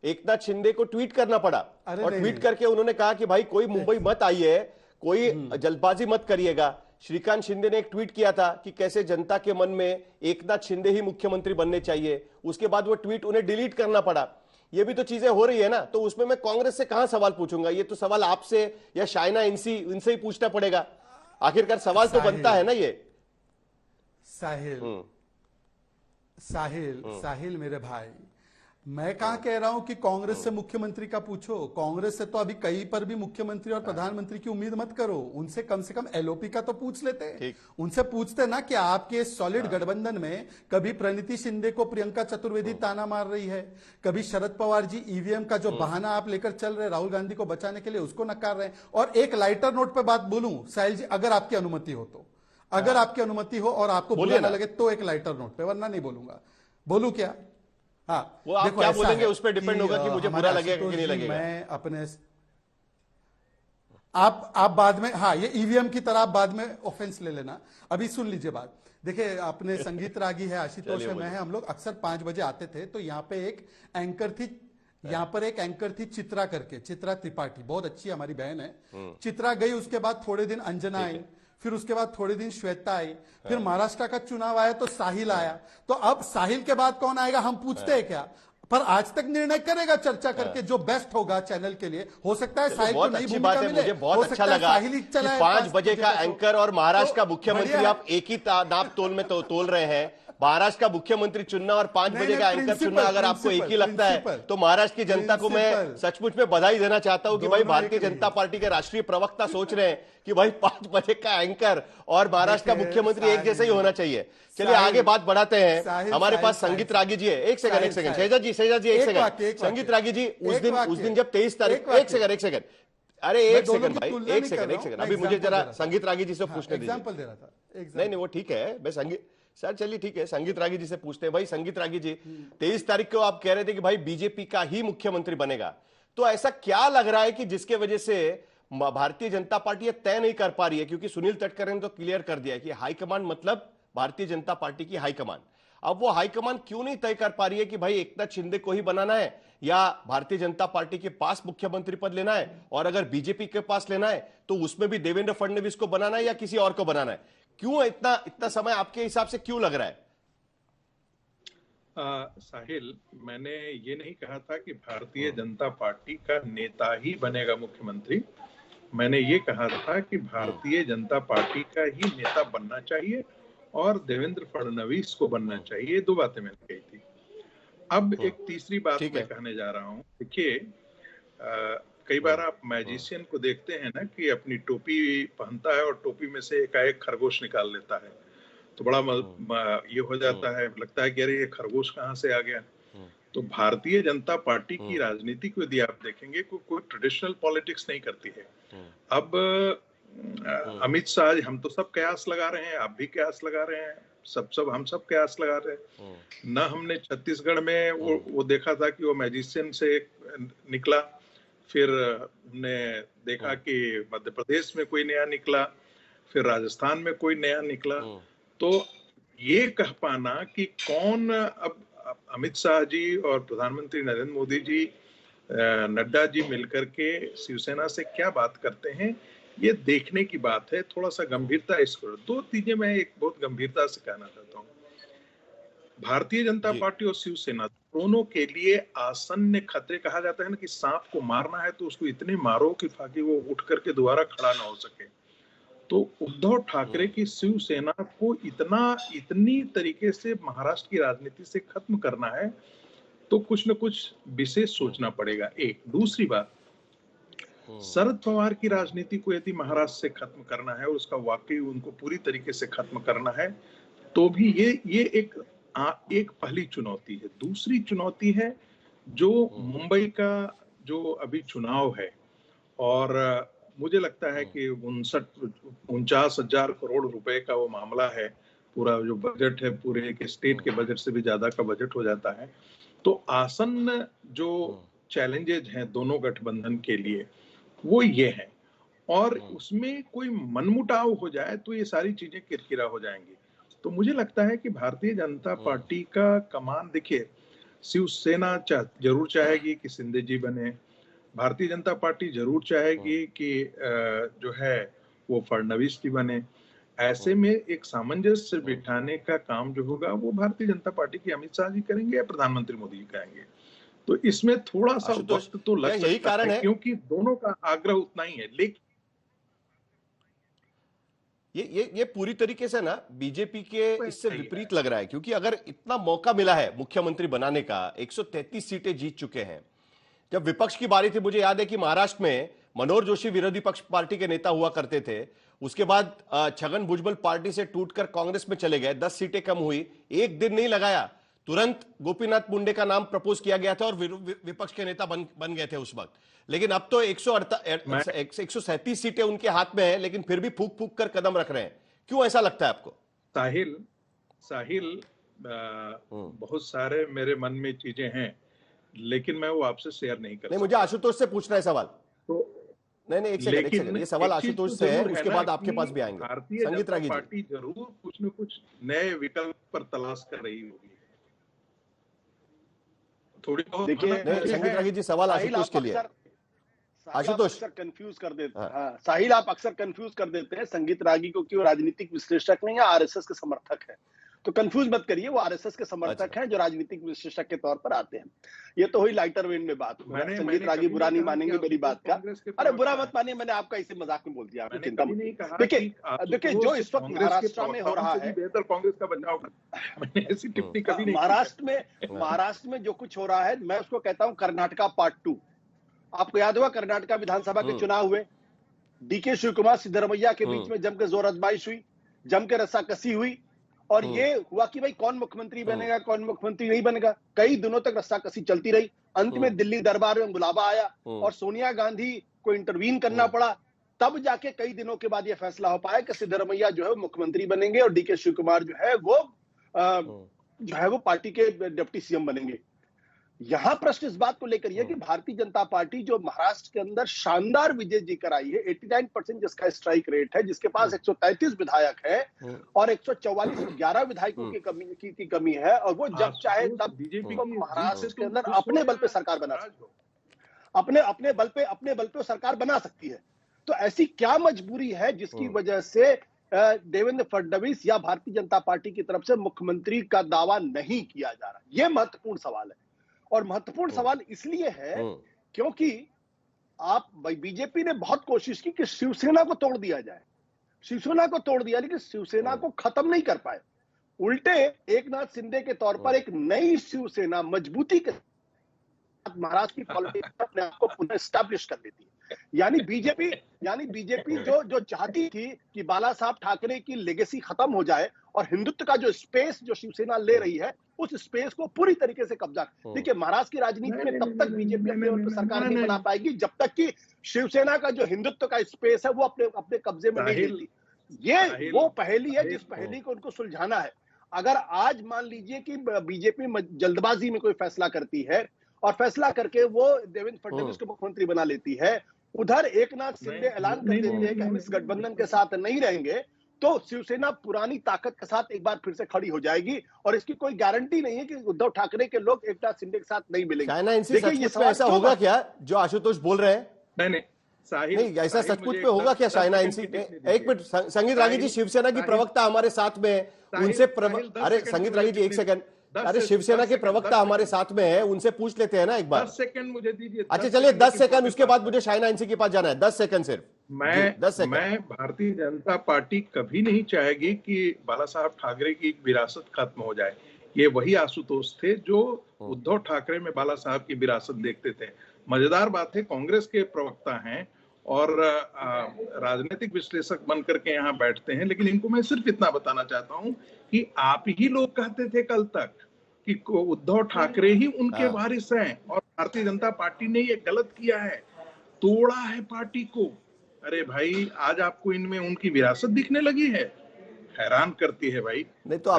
एकनाथ शिंदे को ट्वीट करना पड़ा, और ट्वीट करके उन्होंने कहा कि भाई कोई मुंबई मत आइए, कोई जल्दबाजी मत करिएगा। श्रीकांत शिंदे ने एक ट्वीट किया था कि कैसे जनता के मन में एकनाथ शिंदे ही मुख्यमंत्री बनने चाहिए। उसके बाद वो ट्वीट उन्हें डिलीट करना पड़ा। ये भी तो चीजें हो रही है ना, तो उसमें मैं कांग्रेस से कहां सवाल पूछूंगा? ये तो सवाल आपसे या शाइना इनसे ही पूछना पड़ेगा। आखिरकार सवाल तो बनता है ना ये। साहिल मेरे भाई, मैं कहां कह रहा हूं कि कांग्रेस से मुख्यमंत्री का पूछो। कांग्रेस से तो अभी कहीं पर भी मुख्यमंत्री और प्रधानमंत्री की उम्मीद मत करो। उनसे कम से कम एलओपी का तो पूछ लेते, उनसे पूछते ना कि आपके सॉलिड गठबंधन में कभी प्रणीति शिंदे को प्रियंका चतुर्वेदी ताना मार रही है, कभी शरद पवार जी ईवीएम का जो बहाना आप लेकर चल रहे राहुल गांधी को बचाने के लिए उसको नकार रहे हैं। और एक लाइटर नोट पर बात बोलूं साहिल जी, अगर आपकी अनुमति हो तो, अगर आपकी अनुमति हो और आपको बुरा ना लगे तो एक लाइटर नोट पे, वरना नहीं बोलूंगा। बोलू क्या? हाँ, वो आप क्या बोलेंगे उस पर डिपेंड होगा कि मुझे बुरा लगेगा कि नहीं लगेगा। मैं अपने आप बाद में, हाँ, ये ईवीएम की तरह आप बाद में ऑफेंस ले लेना। अभी सुन लीजिए बात। देखिए, अपने संगीत रागी है, आशुतोष है, मैं है, हम लोग अक्सर 5 बजे आते थे, तो यहाँ पे एक एंकर थी चित्रा करके, चित्रा त्रिपाठी, बहुत अच्छी हमारी बहन है। चित्रा गई, उसके बाद थोड़े दिन अंजना आई, फिर उसके बाद थोड़े दिन श्वेता आई, फिर महाराष्ट्र का चुनाव आया तो साहिल आया। तो अब साहिल के बाद कौन आएगा हम पूछते हैं क्या? पर आज तक निर्णय करेगा चर्चा करके जो बेस्ट होगा चैनल के लिए। हो सकता है साहिल को नई भूमिका मिले, मुझे बहुत अच्छा लगा कि 5 बजे का एंकर और महाराष्ट्र का मुख्यमंत्री आप एक ही नाप तोल में तोल रहे हैं। महाराष्ट्र का मुख्यमंत्री चुनना और 5 बजे का एंकर चुनना अगर आपको एक ही लगता है तो महाराष्ट्र की जनता को मैं सचमुच में बधाई देना चाहता हूं कि भाई भारतीय जनता पार्टी के राष्ट्रीय प्रवक्ता सोच रहे हैं कि भाई 5 बजे का एंकर और महाराष्ट्र का मुख्यमंत्री एक जैसा ही होना चाहिए। चलिए आगे बात बढ़ाते हैं। हमारे पास संगीत रागी जी है। एक सेकंड शहजाद जी एक सेकंड। संगीत रागी जी उस दिन जब 23 तारीख, एक सेकंड अरे एक सेकंड भाई, एक सेकंड अभी मुझे जरा संगीत रागी जी से पूछने दीजिए। नहीं वो ठीक है, मैं संगीत सर चलिए ठीक है, संगीत रागी जी से पूछते हैं। भाई संगीत रागी जी, 23 तारीख को आप कह रहे थे कि भाई बीजेपी का ही मुख्यमंत्री बनेगा, तो ऐसा क्या लग रहा है कि जिसके वजह से भारतीय जनता पार्टी ये तय नहीं कर पा रही है? क्योंकि सुनील तटकरे ने तो क्लियर कर दिया है कि हाईकमान मतलब भारतीय जनता पार्टी की हाईकमान। अब वो हाईकमान क्यों नहीं तय कर पा रही है कि भाई एकनाथ शिंदे को ही बनाना है या भारतीय जनता पार्टी के पास मुख्यमंत्री पद लेना है, और अगर बीजेपी के पास लेना है तो उसमें भी देवेंद्र फडणवीस को बनाना है या किसी और को बनाना है? क्यों इतना समय आपके हिसाब से क्यों लग रहा है? साहिल, मैंने ये नहीं कहा था कि भारतीय जनता पार्टी का नेता ही बनेगा मुख्यमंत्री। मैंने ये कहा था कि भारतीय जनता पार्टी का ही नेता बनना चाहिए और देवेंद्र फडणवीस को बनना चाहिए। 2 बातें मैंने कही थी। अब एक तीसरी बात मैं कहने जा रहा हूँ। देखिए, कई बार आप मैजिशियन को देखते हैं ना कि अपनी टोपी पहनता है और टोपी में से एकाएक खरगोश निकाल लेता है, तो बड़ा ये हो जाता है, लगता है कि अरे ये खरगोश कहाँ से आ गया। तो भारतीय जनता पार्टी की राजनीति को यदि आप देखेंगे कोई ट्रेडिशनल पॉलिटिक्स नहीं करती है। अब अमित शाह, हम तो सब कयास लगा रहे हैं, आप भी कयास लगा रहे हैं, हम सब कयास लगा रहे हैं ना। हमने छत्तीसगढ़ में वो देखा था कि वो मैजिशियन से निकला, फिर हमने देखा कि मध्य प्रदेश में कोई नया निकला, फिर राजस्थान में कोई नया निकला। तो ये कह पाना कि कौन, अब अमित शाह जी और प्रधानमंत्री नरेंद्र मोदी जी, नड्डा जी मिलकर के शिवसेना से क्या बात करते हैं, ये देखने की बात है। थोड़ा सा गंभीरता इसको, 2 चीजें मैं एक बहुत गंभीरता से कहना चाहता हूँ। भारतीय जनता पार्टी और शिवसेना दोनों के लिए आसन्न खतरे, कहा जाता है ना कि सांप को मारना है तो उसको इतने मारो कि ताकि वो उठ करके दोबारा खड़ा ना हो सके। तो उद्धव ठाकरे की शिवसेना को इतनी तरीके से महाराष्ट्र की राजनीति से खत्म करना है तो कुछ न कुछ विशेष सोचना पड़ेगा। एक दूसरी बात, शरद पवार की राजनीति को यदि महाराष्ट्र से खत्म करना है और उसका वाकई उनको पूरी तरीके से खत्म करना है तो भी ये एक पहली चुनौती है। दूसरी चुनौती है जो मुंबई का जो अभी चुनाव है, और मुझे लगता है कि 49,000 करोड़ रुपए का वो मामला है। पूरा जो बजट है, पूरे एक स्टेट के बजट से भी ज्यादा का बजट हो जाता है। तो आसन्न जो चैलेंजेज हैं दोनों गठबंधन के लिए वो ये है, और उसमें कोई मनमुटाव हो जाए तो ये सारी चीजें किरकिरा हो जाएंगी। तो मुझे लगता है कि भारतीय जनता पार्टी का कमान, देखिए, शिवसेना जरूर चाहेगी कि शिंदे जी बने, भारतीय जनता पार्टी जरूर चाहेगी कि जो है वो फडणवीस जी बने। ऐसे में एक सामंजस्य बिठाने का काम जो होगा वो भारतीय जनता पार्टी की अमित शाह जी करेंगे या प्रधानमंत्री मोदी जी करेंगे। तो इसमें थोड़ा सा वक्त तो लग सकता है क्योंकि दोनों का आग्रह उतना ही है। लेकिन ये पूरी तरीके से ना बीजेपी के इससे विपरीत लग रहा है, क्योंकि अगर इतना मौका मिला है मुख्यमंत्री बनाने का, 133 सीटें जीत चुके हैं। जब विपक्ष की बारी थी, मुझे याद है कि महाराष्ट्र में मनोहर जोशी विरोधी पक्ष पार्टी के नेता हुआ करते थे, उसके बाद छगन भुजबल पार्टी से टूटकर कांग्रेस में चले गए, 10 सीटें कम हुई, एक दिन नहीं लगाया, तुरंत गोपीनाथ मुंडे का नाम प्रपोज किया गया था और विपक्ष के नेता बन गए थे उस वक्त। लेकिन अब तो 137 सीटें उनके हाथ में है, लेकिन फिर भी फूक फूक कर कदम रख रहे हैं। क्यों ऐसा लगता है आपको? साहिल, बहुत सारे मेरे मन में चीजें हैं, लेकिन मैं वो आपसे शेयर नहीं कर सकता। मुझे आशुतोष से पूछना है सवाल। तो नहीं, एक सेकंड, ये सवाल आशुतोष से है, उसके बाद आपके पास भी आएंगे। भारतीय जनता पार्टी जरूर कुछ न कुछ नए विकल्प पर तलाश कर रही होगी। थोड़ी बहुत देखिए, संगीत रागी जी, सवाल आशुतोष के लिए। आशुतोष कंफ्यूज कर देते हैं। साहिल, आप अक्सर कंफ्यूज कर देते हैं संगीत रागी को कि वो राजनीतिक विश्लेषक नहीं है, आरएसएस के समर्थक है। तो कंफ्यूज मत करिए, वो आरएसएस के समर्थक हैं जो राजनीतिक विश्लेषक के तौर पर आते हैं। ये तो हुई लाइटर वेन में बात। संगीत रागी बुरा नहीं मानेंगे मेरी बात का। अरे बुरा मत मानिए, मैंने आपका इसे मजाक में बोल दिया, आपने चिंता मत। देखिए जो इस वक्त महाराष्ट्र में हो रहा है, बेहतर कांग्रेस का बचाव मैंने ऐसी टिप्पणी कभी नहीं। महाराष्ट्र में जो कुछ हो रहा है, मैं उसको कहता हूँ कर्नाटका पार्ट 2। आपको याद होगा कर्नाटका विधानसभा के चुनाव हुए, डीके शिवकुमार सिद्धरमैया के बीच में जम के जोर आजमाइश हुई, जम के रस्साकसी हुई, और ये हुआ कि भाई कौन मुख्यमंत्री बनेगा, कौन मुख्यमंत्री नहीं बनेगा। कई दिनों तक रस्साकसी चलती रही। अंत में दिल्ली दरबार में बुलावा आया और सोनिया गांधी को इंटरवीन करना पड़ा। तब जाके कई दिनों के बाद ये फैसला हो पाया कि सिद्धरमैया जो है मुख्यमंत्री बनेंगे और डीके शिवकुमार जो है वो पार्टी के डिप्टी सीएम बनेंगे। यहां प्रश्न इस बात को लेकर यह कि भारतीय जनता पार्टी जो महाराष्ट्र के अंदर शानदार विजय जी कराई है, 89% जिसका स्ट्राइक रेट है, जिसके पास 133 विधायक है और 144 विधायकों की कमी है, और वो जब चाहे तब बीजेपी को महाराष्ट्र के अंदर अपने बल पे सरकार बना सकती है, अपने बल पे सरकार बना सकती है। तो ऐसी क्या मजबूरी है जिसकी वजह से देवेंद्र फडणवीस या भारतीय जनता पार्टी की तरफ से मुख्यमंत्री का दावा नहीं किया जा रहा? यह महत्वपूर्ण सवाल है। और महत्वपूर्ण सवाल इसलिए है क्योंकि बीजेपी ने बहुत कोशिश की कि शिवसेना को तोड़ दिया जाए, शिवसेना को तोड़ दिया, लेकिन शिवसेना को खत्म नहीं कर पाए। उल्टे एकनाथ शिंदे के तौर पर एक नई शिवसेना मजबूती के साथ महाराष्ट्र की पॉलिटिक्स में अपने आप को पुनः एस्टैब्लिश कर लेती है। यानी बीजेपी जो चाहती थी कि बाला साहब ठाकरे की लेगेसी खत्म हो जाए और हिंदुत्व का जो स्पेस जो शिवसेना ले रही है, उस स्पेस को पूरी तरीके से कब्जा। देखिए महाराष्ट्र की राजनीति में तब तक बीजेपी अपने सरकार नहीं बना पाएगी जब तक कि शिवसेना का जो हिंदुत्व का स्पेस है वो अपने कब्जे में नहीं लेती। ये वो पहेली है जिस पहेली को उनको सुलझाना है। अगर आज मान लीजिए कि बीजेपी जल्दबाजी में कोई फैसला करती है और फैसला करके वो देवेंद्र फडणवीस को मुख्यमंत्री बना लेती है, उधर एकनाथ शिंदे ऐलान कर देते हैं कि हम इस गठबंधन के साथ नहीं रहेंगे, तो शिवसेना पुरानी ताकत के साथ एक बार फिर से खड़ी हो जाएगी। और इसकी कोई गारंटी नहीं है कि उद्धव ठाकरे के लोग एकनाथ शिंदे के साथ नहीं मिलेंगे। ऐसा होगा क्या जो आशुतोष बोल रहे हैं? नहीं, ऐसा सचमुच पे होगा क्या शाइना एनसी? एक मिनट, संगीत रागी जी, शिवसेना की प्रवक्ता हमारे साथ में है, उनसे अरे संगीत रागी जी एक सेकंड, अरे शिवसेना के प्रवक्ता हमारे साथ में है, उनसे पूछ लेते हैं ना एक बार। 10 सेकंड मुझे दीजिए। अच्छा चलिए 10 सेकंड, उसके बाद मुझे शाइना एनसी के पास जाना है। 10 सेकंड सिर्फ। मैं भारतीय जनता पार्टी कभी नहीं चाहेगी कि बाला साहब ठाकरे की विरासत खत्म हो जाए। ये वही आशुतोष थे जो उद्धव ठाकरे में बाला साहब की विरासत देखते थे। मजेदार बात है, कांग्रेस के प्रवक्ता हैं और राजनीतिक विश्लेषक बनकर के यहाँ बैठते हैं, लेकिन इनको मैं सिर्फ इतना बताना चाहता हूँ कि आप ही लोग कहते थे कल तक कि उद्धव ठाकरे ही उनके वारिस हैं और भारतीय जनता पार्टी ने ये गलत किया है, तोड़ा है पार्टी को। अरे भाई, आज आपको इनमें उनकी विरासत दिखने लगी है, हैरान करती है भाई। नहीं तो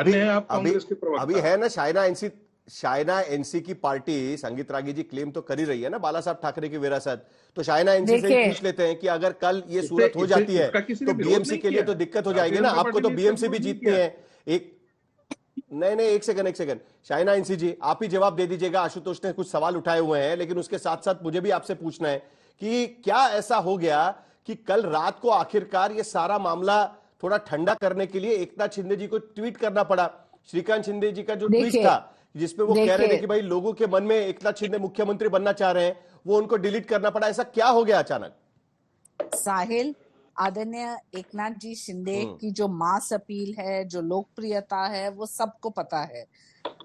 अभी है ना शाइना एनसी की पार्टी। संगीत रागी जी क्लेम तो कर ही रही है ना बाला साहब ठाकरे की विरासत, तो शाइना एनसी से पूछ लेते हैं कि अगर कल ये सूरत हो जाती है तो बीएमसी के लिए तो दिक्कत हो जाएगी ना। आपको तो बीएमसी भी जीतनी है। एक सेकंड शाइना एनसी जी, आप ही जवाब दे दीजिएगा। आशुतोष ने कुछ सवाल उठाए हुए हैं, लेकिन उसके साथ साथ मुझे भी आपसे पूछना है कि क्या ऐसा हो गया कि कल रात को आखिरकार ये सारा मामला थोड़ा ठंडा करने के लिए एकनाथ शिंदे जी को ट्वीट करना पड़ा। श्रीकांत शिंदे जी का जो ट्वीट था जिसपे वो कह रहे थे कि भाई लोगों के मन में एकनाथ शिंदे मुख्यमंत्री बनना चाह रहे हैं, वो उनको डिलीट करना पड़ा। ऐसा क्या हो गया अचानक? साहिल, आदरणीय एकनाथ जी शिंदे की जो मास अपील है, जो लोकप्रियता है, वो सबको पता है।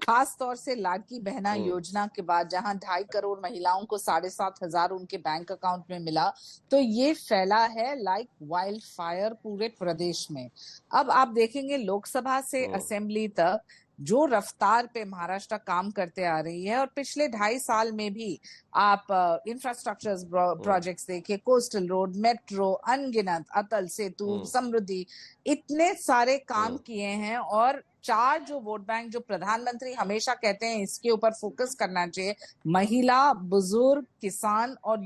खास तौर से लाडकी बहना योजना के बाद जहां 2.5 करोड़ महिलाओं को 7,500 उनके बैंक अकाउंट में मिला, तो ये फैला है लाइक वाइल्ड फायर पूरे प्रदेश में। अब आप देखेंगे लोकसभा से असेंबली तक जो रफ्तार पे महाराष्ट्र काम करते आ रही है, और पिछले 2.5 साल में भी आप इंफ्रास्ट्रक्चर प्रोजेक्ट्स देखिए, कोस्टल रोड, मेट्रो, अनगिनत, अटल सेतु, समृद्धि, इतने सारे काम किए हैं। और 4 जो वोट बैंक जो प्रधानमंत्री हमेशा कहते हैं इसके ऊपर फोकस करना चाहिए, महिला, बुजुर्ग, किसान और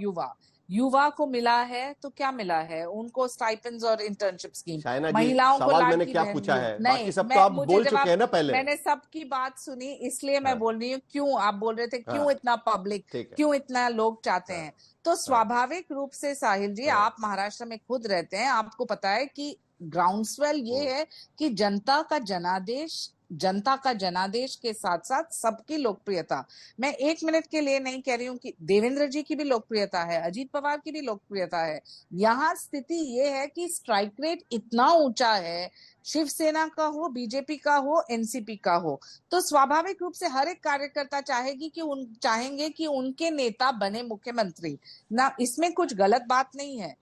युवा को मिला है। तो क्या मिला है उनको? स्टाइपेंड्स और इंटर्नशिप स्कीम। महिलाओं को मैंने क्या पूछा है? बाकी सब तो आप बोल चुके हैं ना पहले। मैंने सबकी बात सुनी, इसलिए मैं बोल रही हूँ। क्यों आप बोल रहे थे क्यों इतना पब्लिक, क्यों इतना लोग चाहते हैं? तो स्वाभाविक रूप से साहिल जी, आप महाराष्ट्र में खुद रहते हैं, आपको पता है कि ग्राउंडस्वेल ये है कि जनता का जनादेश जनता का जनादेश के साथ साथ सबकी लोकप्रियता, मैं 1 मिनट के लिए नहीं कह रही हूं कि देवेंद्र जी की भी लोकप्रियता है, अजीत पवार की भी लोकप्रियता है, यहाँ स्थिति ये है कि स्ट्राइक रेट इतना ऊंचा है, शिवसेना का हो, बीजेपी का हो, एनसीपी का हो, तो स्वाभाविक रूप से हर एक कार्यकर्ता चाहेंगे कि उनके नेता बने मुख्यमंत्री ना, इसमें कुछ गलत बात नहीं है।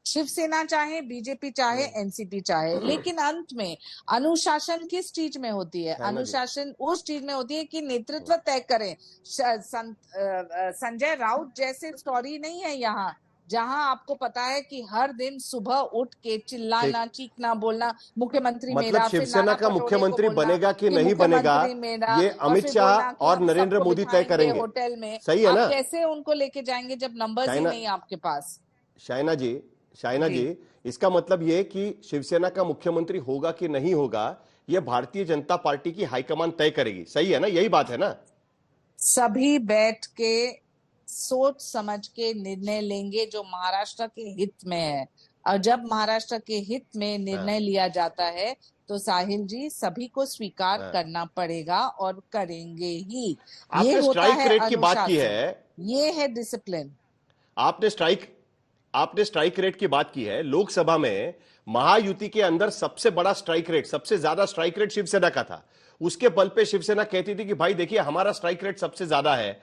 शिवसेना चाहे, बीजेपी चाहे, एनसीपी चाहे, लेकिन अंत में अनुशासन किस चीज में होती है? अनुशासन उस चीज में होती है कि नेतृत्व तय करें। संजय राउत जैसे स्टोरी नहीं है यहाँ, जहां आपको पता है कि हर दिन सुबह उठ के चिल्लाना, चीखना, बोलना मुख्यमंत्री मतलब मेरा, शिवसेना का मुख्यमंत्री बनेगा कि नहीं बनेगा ये अमित शाह और नरेंद्र मोदी तय करेंगे होटल में। सही है ना? कैसे उनको लेके जाएंगे जब नंबर्स ही नहीं आपके पास? शाइना जी, इसका मतलब ये कि शिवसेना का मुख्यमंत्री होगा कि नहीं होगा ये भारतीय जनता पार्टी की हाईकमान तय करेगी, सही है ना? यही बात है ना? सभी बैठ के सोच समझ के निर्णय लेंगे जो महाराष्ट्र के हित में है, और जब महाराष्ट्र के हित में निर्णय लिया जाता है तो साहिल जी सभी को स्वीकार करना पड़ेगा और करेंगे ही। आपने स्ट्राइक रेट की बात की है, ये है डिसिप्लिन। आपने स्ट्राइक रेट की बात की है। लोकसभा में महायुति के अंदर सबसे बड़ा स्ट्राइक रेट, सबसे ज्यादा स्ट्राइक रेट शिवसेना का था। उसके बल पे शिवसेना कहती थी कि भाई देखिए हमारा स्ट्राइक रेट सबसे ज्यादा है।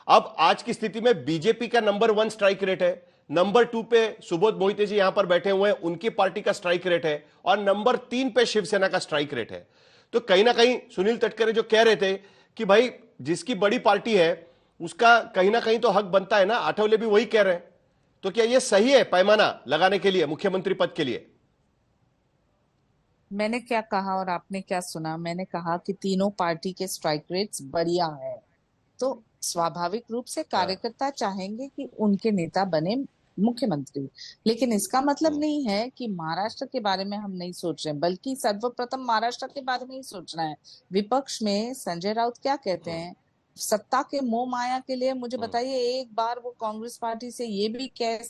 अब आज की स्थिति में बीजेपी का नंबर 1 स्ट्राइक रेट है, नंबर 2 पे सुबोध मोहिते जी यहां पर बैठे हुए हैं, उनकी पार्टी का स्ट्राइक रेट है, और नंबर 3 पे शिवसेना का स्ट्राइक रेट है। तो कहीं ना कहीं सुनील तटकरे जो कह रहे थे कि भाई जिसकी बड़ी पार्टी है उसका कहीं ना कहीं तो हक बनता है ना, आठवले भी वही कह रहे हैं। तो क्या यह सही है पैमाना लगाने के लिए मुख्यमंत्री पद के लिए? मैंने क्या कहा और आपने क्या सुना? मैंने कहा कि तीनों पार्टी के स्ट्राइक रेट्स बढ़िया है, तो स्वाभाविक रूप से कार्यकर्ता चाहेंगे कि उनके नेता बने मुख्यमंत्री। लेकिन इसका मतलब नहीं है कि महाराष्ट्र के बारे में हम नहीं सोच रहे, बल्कि सर्वप्रथम महाराष्ट्र के बारे में ही सोचना है। विपक्ष में संजय राउत क्या कहते हैं? सत्ता के मोह माया के लिए मुझे बताइए एक बार वो कांग्रेस पार्टी से ये भी कह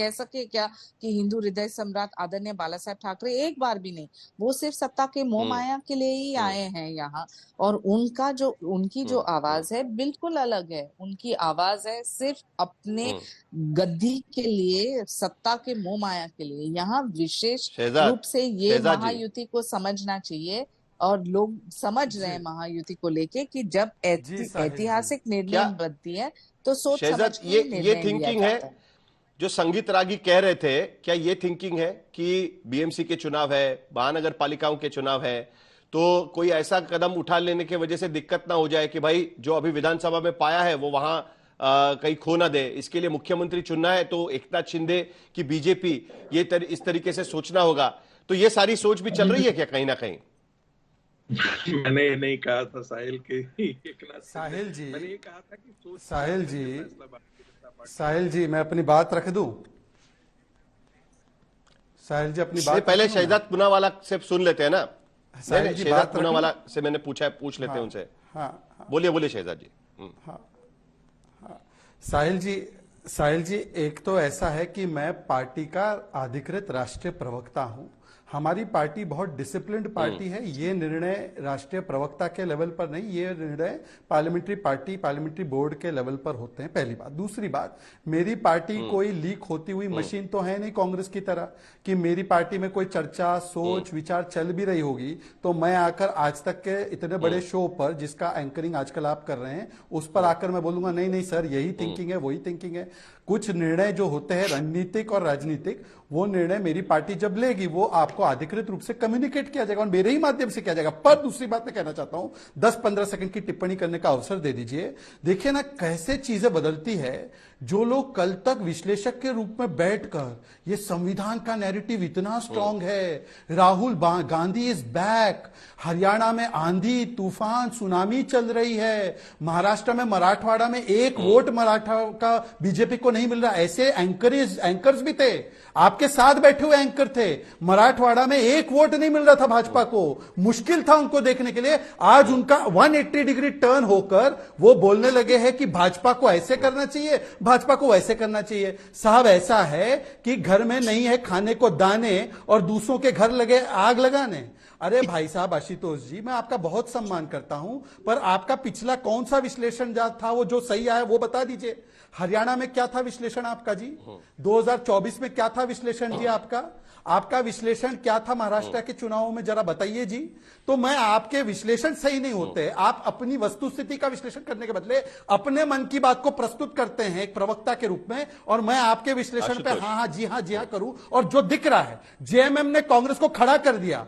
सके क्या कि हिंदू हृदय सम्राट आदरणीय बाला साहेब ठाकरे? एक बार भी नहीं। वो सिर्फ सत्ता के मोह माया के लिए ही आए हैं यहाँ, और उनकी जो आवाज है बिल्कुल अलग है। उनकी आवाज है सिर्फ अपने गद्दी के लिए, सत्ता के मोह माया के लिए। यहाँ विशेष रूप से ये महायुति को समझना चाहिए, और लोग समझ रहे हैं महायुति को लेके कि जब ऐतिहासिक निर्णय बनती है तो सोच समझ के ये थिंकिंग है जो संगीत रागी कह रहे थे। क्या ये थिंकिंग है कि बीएमसी के चुनाव है, महानगर पालिकाओं के चुनाव है, तो कोई ऐसा कदम उठा लेने की वजह से दिक्कत ना हो जाए कि भाई जो अभी विधानसभा में पाया है वो वहां कहीं खो ना दे, इसके लिए मुख्यमंत्री चुनना है तो एकनाथ शिंदे की बीजेपी इस तरीके से सोचना होगा? तो ये सारी सोच भी चल रही है क्या कहीं ना कहीं? मैंने नहीं कहा था साहिल के साहिल जी, मैंने ये कहा था कि साहिल जी मैं अपनी बात रख दूं? साहिल जी अपनी बात पहले शहजाद पूनावाला से सुन लेते हैं ना। साहिल जी शहजाद पूनावाला से मैंने पूछ लेते हैं उनसे। बोलिए शहजाद जी। साहिल जी एक तो ऐसा है कि मैं पार्टी का अधिकृत राष्ट्रीय प्रवक्ता हूं। हमारी पार्टी बहुत डिसिप्लिन्ड पार्टी है। ये निर्णय राष्ट्रीय प्रवक्ता के लेवल पर नहीं, ये निर्णय पार्लियामेंट्री बोर्ड के लेवल पर होते हैं, पहली बात। दूसरी बात, मेरी पार्टी कोई लीक होती हुई मशीन तो है नहीं कांग्रेस की तरह कि मेरी पार्टी में कोई चर्चा, सोच, विचार चल भी रही होगी तो मैं आकर आज तक के इतने बड़े शो पर जिसका एंकरिंग आजकल आप कर रहे हैं उस पर आकर मैं बोलूंगा नहीं सर यही थिंकिंग है, वही थिंकिंग है। कुछ निर्णय जो होते हैं रणनीतिक और राजनीतिक, वो निर्णय मेरी पार्टी जब लेगी वो आपको अधिकृत रूप से कम्युनिकेट किया जाएगा और मेरे ही माध्यम से किया जाएगा। पर दूसरी बात मैं कहना चाहता हूं, 10-15 सेकंड की टिप्पणी करने का अवसर दे दीजिए। देखिए ना कैसे चीजें बदलती है। जो लोग कल तक विश्लेषक के रूप में बैठकर ये संविधान का नैरेटिव इतना स्ट्रांग है, राहुल गांधी इज बैक, हरियाणा में आंधी तूफान सुनामी चल रही है, महाराष्ट्र में मराठवाड़ा में एक वोट मराठा का बीजेपी को नहीं मिल रहा, ऐसे एंकर्स भी थे, आपके साथ बैठे हुए एंकर थे। मराठवाड़ा में एक वोट नहीं मिल रहा था भाजपा को, मुश्किल था उनको देखने के लिए। आज उनका 180 डिग्री टर्न होकर वो बोलने लगे हैं कि भाजपा को ऐसे करना चाहिए, भाजपा को वैसे करना चाहिए। साहब ऐसा है कि घर में नहीं है खाने को दाने और दूसरों के घर लगे आग लगाने। अरे भाई साहब आशुतोष जी, मैं आपका बहुत सम्मान करता हूं, पर आपका पिछला कौन सा विश्लेषण था वो जो सही आया वो बता दीजिए। हरियाणा में क्या था विश्लेषण आपका जी? 2024 में क्या था विश्लेषण जी आपका? आपका विश्लेषण क्या था महाराष्ट्र के चुनावों में, जरा बताइए जी। तो मैं आपके विश्लेषण सही नहीं होते, आप अपनी वस्तुस्थिति का विश्लेषण करने के बदले अपने मन की बात को प्रस्तुत करते हैं एक प्रवक्ता के रूप में, और मैं आपके विश्लेषण पे हाँ जी हाँ करूं। और जो दिख रहा है, जेएमएम ने कांग्रेस को खड़ा कर दिया,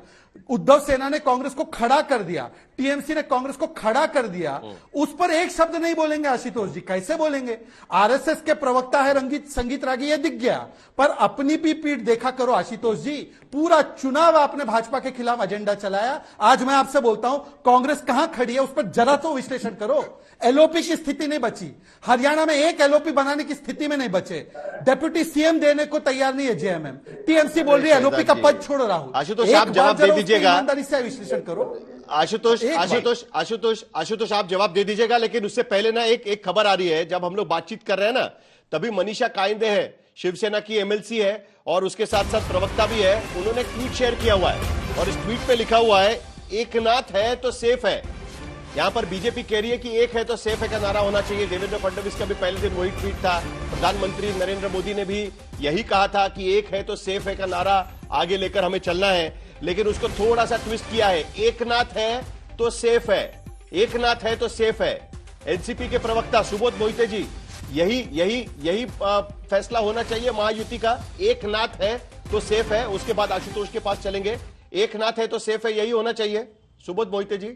उद्धव सेना ने कांग्रेस को खड़ा कर दिया, टीएमसी ने कांग्रेस को खड़ा कर दिया, उस पर एक शब्द नहीं बोलेंगे आशुतोष जी, कैसे बोलेंगे? आरएसएस के प्रवक्ता है रंगीत संगीत रागी, ये दिख गया, पर अपनी भी पीठ देखा करो आशुतोष जी। पूरा चुनाव आपने भाजपा के खिलाफ एजेंडा चलाया। आज मैं आपसे बोलता हूं, कांग्रेस कहां खड़ी है उस पर जरा तो विश्लेषण करो। एलओपी की स्थिति नहीं बची, हरियाणा में एक एलओपी बनाने की स्थिति में नहीं बचे, डेप्यूटी सीएम देने को तैयार नहीं है जेएमएम, टीएमसी बोल रही है एलओपी का पद छोड़ो। राहुल आशुतोष आप जवाब दे दीजिएगा, ईमानदारी से विश्लेषण करो। आशुतोष आप जवाब दे दीजिएगा, लेकिन उससे पहले ना एक खबर आ रही है। जब हम लोग बातचीत कर रहे हैं ना, तभी मनीषा कायंदे है, शिवसेना की एमएलसी है और उसके साथ साथ प्रवक्ता भी है, उन्होंने एक ट्वीट शेयर किया हुआ है और इस ट्वीट पे लिखा हुआ है, एकनाथ है तो सेफ है। यहां पर बीजेपी कह रही है कि एक है तो सेफ है का नारा होना चाहिए। देवेंद्र फडणवीस का भी पहले दिन वही ट्वीट था, प्रधानमंत्री नरेंद्र मोदी ने भी यही कहा था कि एक है तो सेफ है का नारा आगे लेकर हमें चलना है, लेकिन उसको थोड़ा सा ट्विस्ट किया है, एकनाथ है तो सेफ है, एकनाथ है तो सेफ है। एनसीपी के प्रवक्ता सुबोध मोहिते जी, यही फैसला होना चाहिए महायुति का, एकनाथ है तो सेफ है। उसके बाद आशुतोष के पास चलेंगे, एकनाथ है तो सेफ है, यही होना चाहिए सुबोध मोहिते जी।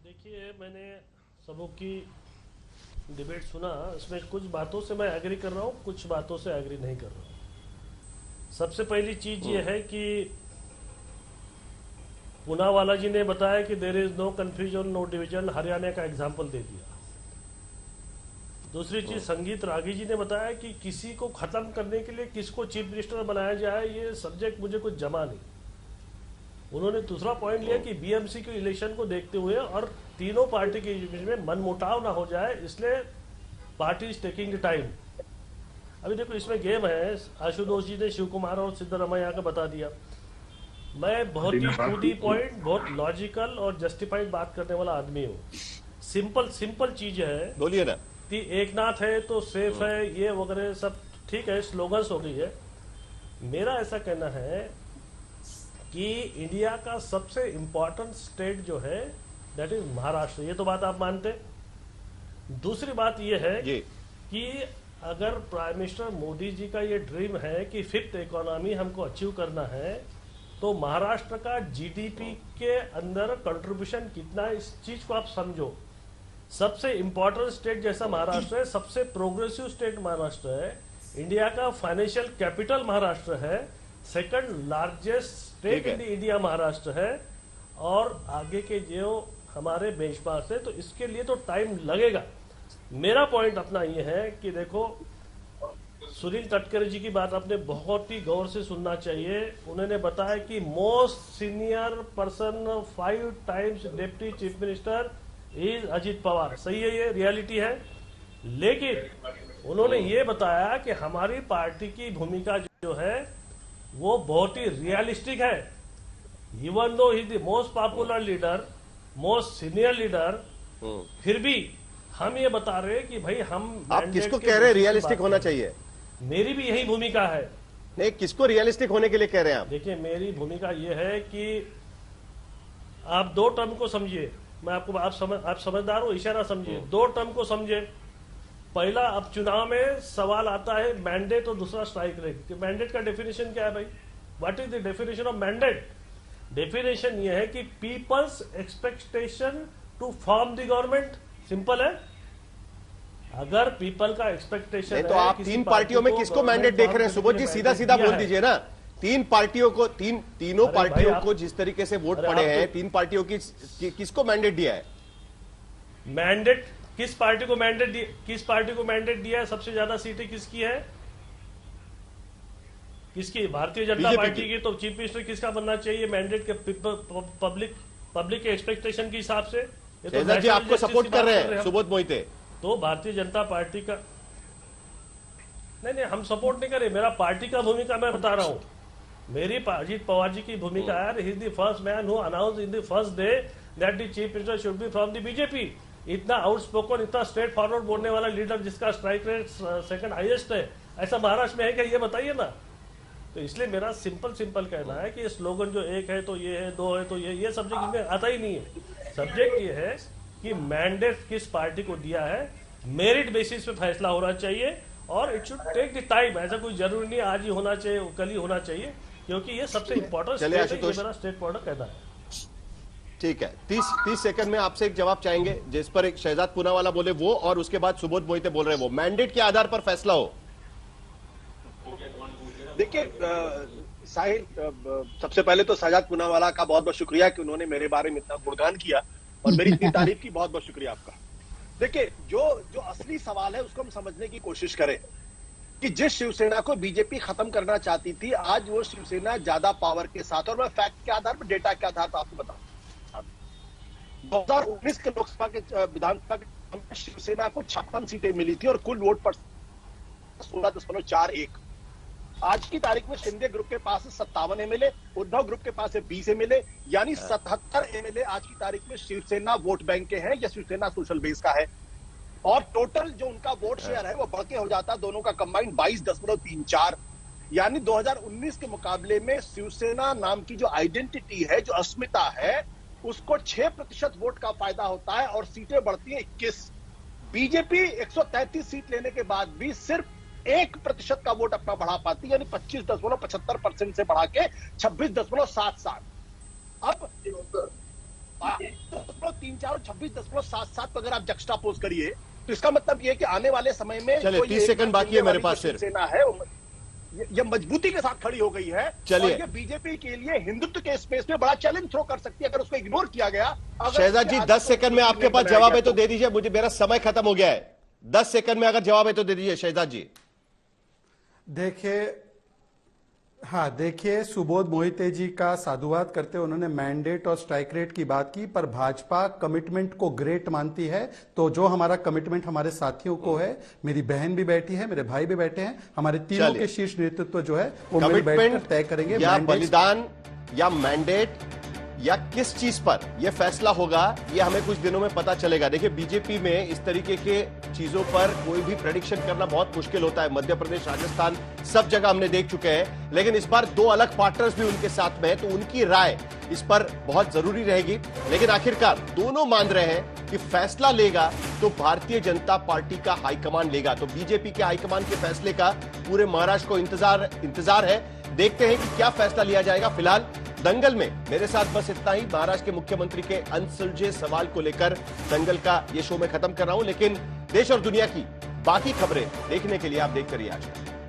देखिए, मैंने सबों की डिबेट सुना, इसमें कुछ बातों से मैं एग्री कर रहा हूं, कुछ बातों से एग्री नहीं कर रहा हूं। सबसे पहली चीज ये है कि पूनावाला जी ने बताया कि there is no confusion no division, Haryana का एग्जाम्पल दे दिया। दूसरी चीज संगीत रागी जी ने बताया कि किसी को खत्म करने के लिए किसको चीफ मिनिस्टर बनाया जाए, ये सब्जेक्ट मुझे कुछ जमा नहीं। उन्होंने दूसरा पॉइंट लिया कि बीएमसी के इलेक्शन को देखते हुए और तीनों पार्टी के बीच में मनमुटाव ना हो जाए, इसलिए party is taking the time. अभी देखो इसमें गेम है, आशुतोष जी ने शिव कुमार और सिद्धरमैया का बता दिया। मैं बहुत ही टू दी पॉइंट, बहुत लॉजिकल और जस्टिफाइड बात करने वाला आदमी हूँ। सिंपल चीज है, बोलिए ना, कि एकनाथ है तो सेफ है, ये वगैरह सब ठीक है, स्लोगन्स हो गई है। मेरा ऐसा कहना है कि इंडिया का सबसे इंपॉर्टेंट स्टेट जो है दैट इज महाराष्ट्र, ये तो बात आप मानते। दूसरी बात ये है कि अगर प्राइम मिनिस्टर मोदी जी का ये ड्रीम है कि फिफ्थ इकोनॉमी हमको अचीव करना है, तो महाराष्ट्र का जीडीपी के अंदर कंट्रीब्यूशन कितना है, इस चीज को आप समझो। सबसे इंपॉर्टेंट स्टेट जैसा महाराष्ट्र है, सबसे प्रोग्रेसिव स्टेट महाराष्ट्र है, इंडिया का फाइनेंशियल कैपिटल महाराष्ट्र है, second largest state in India Maharashtra है, और आगे के जो हमारे बेंचमार्क है, तो इसके लिए तो टाइम लगेगा। मेरा पॉइंट अपना ये है कि देखो, सुनील तटकरे जी की बात आपने बहुत ही गौर से सुनना चाहिए। उन्होंने बताया कि most senior person 5 times deputy chief minister is Ajit Pawar. सही है, ये रियलिटी है। लेकिन उन्होंने ये बताया कि हमारी पार्टी की भूमिका जो है वो बहुत ही रियलिस्टिक है। Even though he the most popular leader, most senior leader, फिर भी हम ये बता रहे हैं कि भाई हम, आप किसको कह रहे हैं रियलिस्टिक होना चाहिए? मेरी भी यही भूमिका है। नहीं, किसको रियलिस्टिक होने के लिए कह रहे हैं आप? देखिए, मेरी भूमिका ये है कि आप 2 टर्म को समझिए। मैं आपको, आप समझदार हो, इशारा समझिए। 2 टर्म को समझिए। पहला, अब चुनाव में सवाल आता है मैंडेट और दूसरा स्ट्राइक रेट। मैंडेट का डेफिनेशन क्या है भाई? What is the definition of mandate? Definition ये है कि people's expectation to form the government. Simple है। अगर पीपल का एक्सपेक्टेशन है, तो आप 3 पार्टियों में किसको मैंडेट देख रहे हैं सुबोध जी? सीधा बोल दीजिए ना। 3 पार्टियों को, तीनों पार्टियों को जिस तरीके से वोट पड़े हैं, 3 पार्टियों की किसको मैंडेट दिया है? मैंडेट किस पार्टी को मैंडेट दिया है? सबसे ज्यादा सीटें किसकी है? किसकी? भारतीय जनता पार्टी की। तो चीफ मिनिस्टर किसका बनना चाहिए? मैंडेट के पब्लिक के एक्सपेक्टेशन के हिसाब से। ये तो जी आपको सपोर्ट कर रहे हैं सुबोध मोहिते। तो भारतीय जनता पार्टी का नहीं, हम सपोर्ट नहीं करें। मेरा पार्टी का भूमिका मैं बता रहा हूं। मेरी अजीत पवार जी की भूमिका है, he is the first man who announce in the first day that the chief minister should be from the BJP. इतना आउटस्पोकन, इतना स्ट्रेट फॉरवर्ड बोलने वाला लीडर जिसका स्ट्राइक रेट सेकंड हाईएस्ट है, ऐसा महाराष्ट्र में है क्या? ये बताइए ना। तो इसलिए मेरा सिंपल कहना है कि स्लोगन जो एक है तो ये है, दो है तो ये सब्जेक्ट इनमें आता ही नहीं है। सब्जेक्ट ये है कि मैंडेट किस पार्टी को दिया है, मेरिट बेसिस पे फैसला होना चाहिए और it should take the time. ऐसा कोई जरूरी नहीं आज ही होना चाहिए, कल ही होना चाहिए, क्योंकि ये सबसे इंपॉर्टेंट स्टेट है। ये मेरा स्टेट प्रोडक्ट कहना है। ठीक है, 30 सेकंड में आपसे एक जवाब चाहेंगे जिस पर एक शहजाद पूनावाला बोले वो, और उसके बाद सुबोध मोहिते बोल रहे हैं वो। मैंडेट के आधार पर फैसला हो। देखिए साहिल, सबसे पहले तो शहजाद पूनावाला का बहुत बहुत शुक्रिया कि उन्होंने मेरे बारे में इतना गुणगान किया और मेरी इतनी तारीफ की, बहुत बहुत शुक्रिया आपका। देखिए जो असली सवाल है उसको हम समझने की कोशिश करें कि जिस शिवसेना को बीजेपी खत्म करना चाहती थी, आज वो शिवसेना ज्यादा पावर के साथ, और मैं फैक्ट के आधार पर, डेटा के आधार पर आपको बताऊं, 2019 के लोकसभा के विधानसभा के शिवसेना को 56 सीटें मिली थी और कुल वोट पर 16.41। आज की तारीख में शिंदे ग्रुप के पास 57 एमएलए, उद्धव ग्रुप के पास 20 एमएलए, यानी 77 एमएलए आज की तारीख में शिवसेना वोट बैंक के हैं या शिवसेना सोशल बेस का है। और टोटल जो उनका वोट शेयर है वो बढ़ के हो जाता दोनों का कंबाइंड 22.34, यानी 2019 के मुकाबले में शिवसेना नाम की जो आइडेंटिटी है, जो अस्मिता है, उसको 6% वोट का फायदा होता है और सीटें बढ़ती हैं 21। बीजेपी 133 सीट लेने के बाद भी सिर्फ 1% का वोट अपना बढ़ा पाती, यानी 25.75% से बढ़ा के 26.77। अब 3-4 और 26.77 अगर आप जक्स्टापोज करिए तो इसका मतलब ये है कि आने वाले समय में 30 सेकंड बाकी है मेरे पास। शिवसेना है ये मजबूती के साथ खड़ी हो गई है। चलिए, और ये बीजेपी के लिए हिंदुत्व के स्पेस में बड़ा चैलेंज थ्रो कर सकती है अगर उसको इग्नोर किया गया। शहजाद जी 10 सेकंड में आपके पास जवाब है तो दे दीजिए, मुझे मेरा समय खत्म हो गया है। 10 सेकंड में अगर जवाब है तो दे दीजिए शहजाद जी। देखिए सुबोध मोहिते जी का साधुवाद करते हुए उन्होंने मैंडेट और स्ट्राइक रेट की बात की, पर भाजपा कमिटमेंट को ग्रेट मानती है। तो जो हमारा कमिटमेंट हमारे साथियों को है, मेरी बहन भी बैठी है, मेरे भाई भी बैठे हैं, हमारे तीनों के शीर्ष नेतृत्व जो है वो मिल बैठकर तय करेंगे। या बलिदान या मैंडेट या किस चीज पर यह फैसला होगा, यह हमें कुछ दिनों में पता चलेगा। देखिए बीजेपी में इस तरीके के चीजों पर कोई भी प्रेडिक्शन करना बहुत मुश्किल होता है। मध्य प्रदेश, राजस्थान, सब जगह हमने देख चुके हैं, लेकिन इस बार 2 अलग पार्टनर्स भी उनके साथ में है, तो उनकी राय इस पर बहुत जरूरी रहेगी। लेकिन आखिरकार दोनों मान रहे हैं कि फैसला लेगा तो भारतीय जनता पार्टी का हाईकमान लेगा। तो बीजेपी के हाईकमान के फैसले का पूरे महाराष्ट्र को इंतजार है। देखते हैं कि क्या फैसला लिया जाएगा। फिलहाल दंगल में मेरे साथ बस इतना ही। महाराष्ट्र के मुख्यमंत्री के अनसुलझे सवाल को लेकर दंगल का ये शो मैं खत्म कर रहा हूं, लेकिन देश और दुनिया की बाकी खबरें देखने के लिए आप देखते रहिए आज।